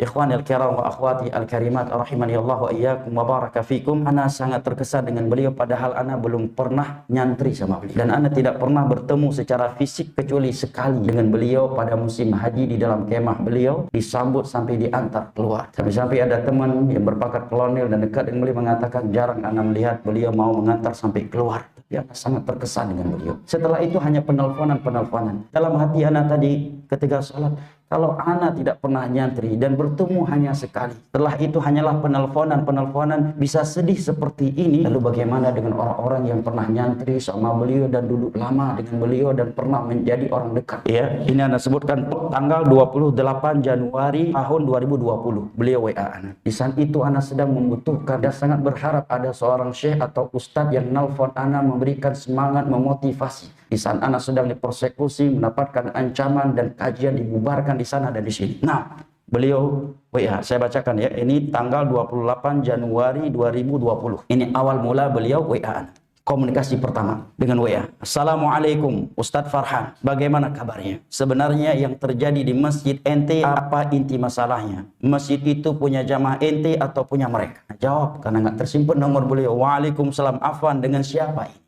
Ikhwanil kiram wa akhwati al-karimat rahimani Allah wa iyyakum wa baraka fikum. Ana sangat terkesan dengan beliau padahal ana belum pernah nyantri sama beliau dan ana tidak pernah bertemu secara fisik kecuali sekali dengan beliau pada musim haji di dalam kemah beliau, disambut sampai diantar keluar. Sampai-sampai ada teman yang berpangkat kolonel dan dekat dengan beliau mengatakan jarang ana melihat beliau mau mengantar sampai keluar. Dia sangat terkesan dengan beliau. Setelah itu hanya penelponan. Dalam hati ana tadi ketika sholat, kalau ana tidak pernah nyantri dan bertemu hanya sekali, setelah itu hanyalah penelponan, bisa sedih seperti ini. Lalu bagaimana dengan orang-orang yang pernah nyantri sama beliau dan duduk lama dengan beliau dan pernah menjadi orang dekat? Ya, ini ana sebutkan tanggal 28 Januari tahun 2020. Beliau WA ana. Di saat itu ana sedang membutuhkan dan sangat berharap ada seorang syekh atau ustadz yang nelfon ana memberikan semangat, memotivasi. Di saat ana sedang dipersekusi, mendapatkan ancaman dan kajian dibubarkan di sana dan di sini. Nah, beliau WA, saya bacakan ya. Ini tanggal 28 Januari 2020. Ini awal mula beliau WA. Komunikasi pertama dengan WA. Assalamualaikum Ustadz Farhan, bagaimana kabarnya? Sebenarnya yang terjadi di masjid ente apa inti masalahnya? Masjid itu punya jamaah ente atau punya mereka? Jawab karena nggak tersimpan nomor beliau. Waalaikumsalam, afwan, dengan siapa ini?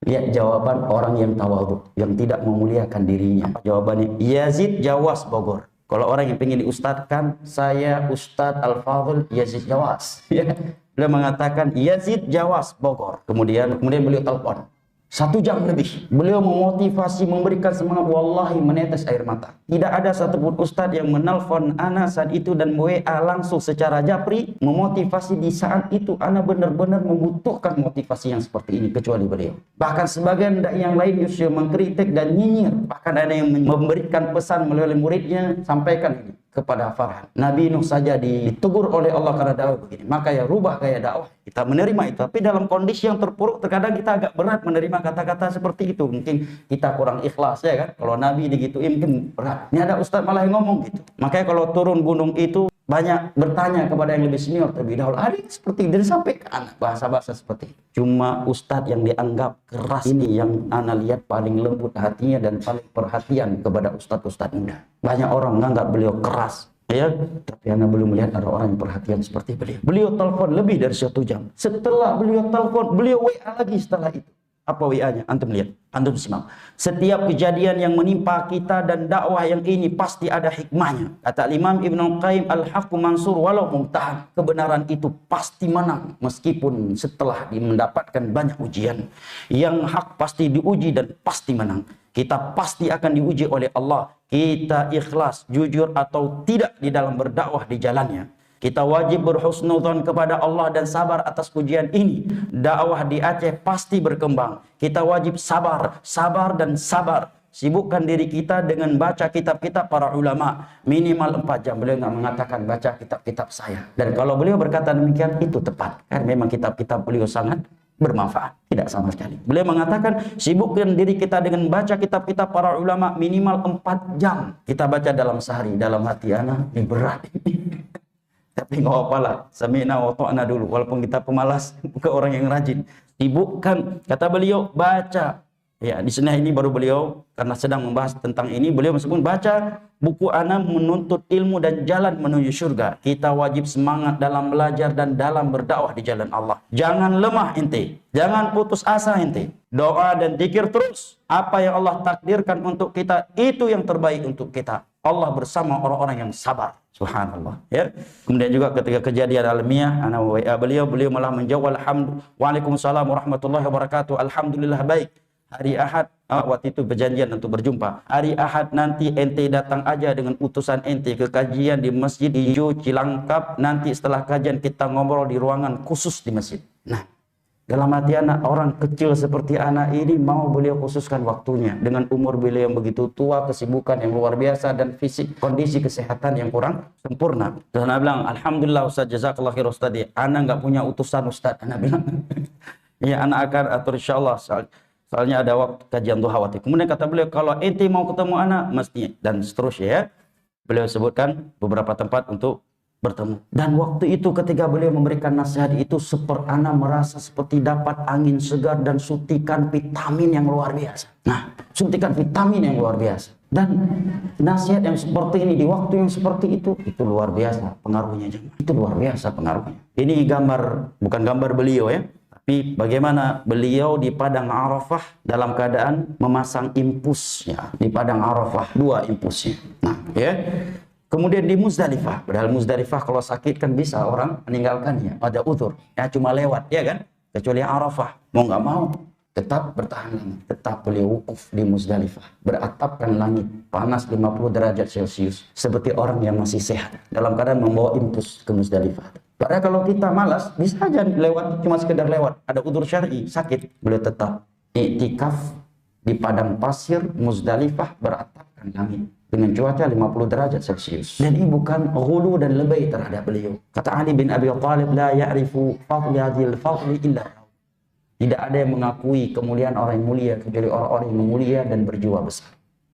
Lihat jawaban orang yang tawadhu, yang tidak memuliakan dirinya. Jawabannya Yazid Jawas Bogor. Kalau orang yang ingin diustadkan, saya Ustadz Al-Fadhil Yazid Jawas. Beliau mengatakan Yazid Jawas Bogor. Kemudian beliau telepon. 1 jam lebih. Beliau memotivasi, memberikan semangat, wallahi menetes air mata. Tidak ada satupun ustadz yang menelpon ana saat itu dan WA langsung secara japri memotivasi di saat itu. Ana benar-benar membutuhkan motivasi yang seperti ini kecuali beliau. Bahkan sebagian yang lain justru mengkritik dan nyinyir. Bahkan ada yang memberikan pesan melalui muridnya, sampaikan ini kepada Farhan. Nabi Nuh saja ditegur oleh Allah karena dakwah begini. Maka ya rubah gaya dakwah. Kita menerima itu. Tapi dalam kondisi yang terpuruk, terkadang kita agak berat menerima kata-kata seperti itu. Mungkin kita kurang ikhlas ya kan. Kalau Nabi digituin mungkin berat. Ini ada ustaz malah yang ngomong gitu. Makanya kalau turun gunung itu banyak bertanya kepada yang lebih senior terlebih dahulu. Ada seperti itu. Dan sampai ke anak bahasa-bahasa seperti itu. Cuma ustadz yang dianggap keras ini yang ana lihat paling lembut hatinya dan paling perhatian kepada ustadz-ustadz muda. Banyak orang menganggap beliau keras. Ya, tapi ana belum melihat ada orang yang perhatian seperti beliau. Beliau telepon lebih dari 1 jam. Setelah beliau telepon, beliau WA lagi setelah itu. Apa WA-nya? Antum lihat, antum simak. Setiap kejadian yang menimpa kita dan dakwah yang ini pasti ada hikmahnya. Kata Imam Ibnu Qayyim, al-haqqu mansur walau mumtahan. Kebenaran itu pasti menang meskipun setelah mendapatkan banyak ujian. Yang hak pasti diuji dan pasti menang. Kita pasti akan diuji oleh Allah. Kita ikhlas, jujur atau tidak di dalam berdakwah di jalannya. Kita wajib berhusnudzon kepada Allah dan sabar atas ujian ini. Dakwah di Aceh pasti berkembang. Kita wajib sabar dan sabar. Sibukkan diri kita dengan baca kitab-kitab para ulama. Minimal 4 jam. Beliau nggak mengatakan baca kitab-kitab saya. Dan kalau beliau berkata demikian, itu tepat. Karena memang kitab-kitab beliau sangat bermanfaat. Tidak sama sekali. Beliau mengatakan, sibukkan diri kita dengan baca kitab-kitab para ulama minimal 4 jam. Kita baca dalam sehari. Dalam hati anak, ini berat. Tapi nggak apa-apalah, sami'na wa ta'na dulu. Walaupun kita pemalas, bukan orang yang rajin. Sibukkan, kata beliau, baca. Ya, di sini ini baru beliau, karena sedang membahas tentang ini, beliau meskipun baca buku ana menuntut ilmu dan jalan menuju surga. Kita wajib semangat dalam belajar dan dalam berdakwah di jalan Allah. Jangan lemah ente, jangan putus asa ente. Doa dan zikir terus. Apa yang Allah takdirkan untuk kita, itu yang terbaik untuk kita. Allah bersama orang-orang yang sabar. Subhanallah. Ya. Kemudian juga ketika kejadian alamiah, ana WA beliau malah menjawab Waalaikumsalam warahmatullahi wabarakatuh. Alhamdulillah baik. Hari Ahad, waktu itu berjanjian untuk berjumpa. Hari Ahad nanti ente datang aja dengan utusan ente ke kajian di Masjid Hijau Cilangkap. Nanti setelah kajian kita ngobrol di ruangan khusus di masjid. Nah, dalam hati anak, orang kecil seperti anak ini mau beliau khususkan waktunya. Dengan umur beliau yang begitu tua, kesibukan yang luar biasa, dan fisik, kondisi kesehatan yang kurang sempurna. Dan anak bilang, Alhamdulillah Ustaz, jazakallah khair Ustaz. Anak nggak punya utusan Ustaz. Anak bilang, ya anak akan atur insyaAllah. Soalnya ada waktu kajian duha waktu. Kemudian kata beliau, kalau ente mau ketemu anak, mestinya. Dan seterusnya ya. Beliau sebutkan beberapa tempat untuk bertemu. Dan waktu itu ketika beliau memberikan nasihat itu, ana merasa seperti dapat angin segar dan suntikan vitamin yang luar biasa. Nah, suntikan vitamin yang luar biasa. Dan nasihat yang seperti ini di waktu yang seperti itu luar biasa pengaruhnya. Itu luar biasa pengaruhnya. Ini bukan gambar beliau ya, tapi bagaimana beliau di padang Arafah dalam keadaan memasang impusnya di padang Arafah, 2 impusnya. Nah, ya. Kemudian di Muzdalifah, padahal Muzdalifah kalau sakit kan bisa orang meninggalkannya, ada uzur, ya cuma lewat, ya kan? Kecuali Arafah, mau nggak mau, tetap bertahan langit, tetap beliau wukuf di Muzdalifah, beratapkan langit, panas 50 derajat Celcius, seperti orang yang masih sehat, dalam keadaan membawa impus ke Muzdalifah. Padahal kalau kita malas, bisa aja lewat, cuma sekedar lewat, ada uzur syar'i, sakit, beliau tetap iktikaf di padang pasir Muzdalifah, beratapkan langit dengan cuaca 50 derajat Celcius. Dan ini bukan ghulu dan lebay terhadap beliau. Kata Ali bin Abi Thalib, la ya'rifu fadli hadhil fadli illa. Tidak ada yang mengakui kemuliaan orang yang mulia kecuali orang-orang yang mulia dan berjiwa besar.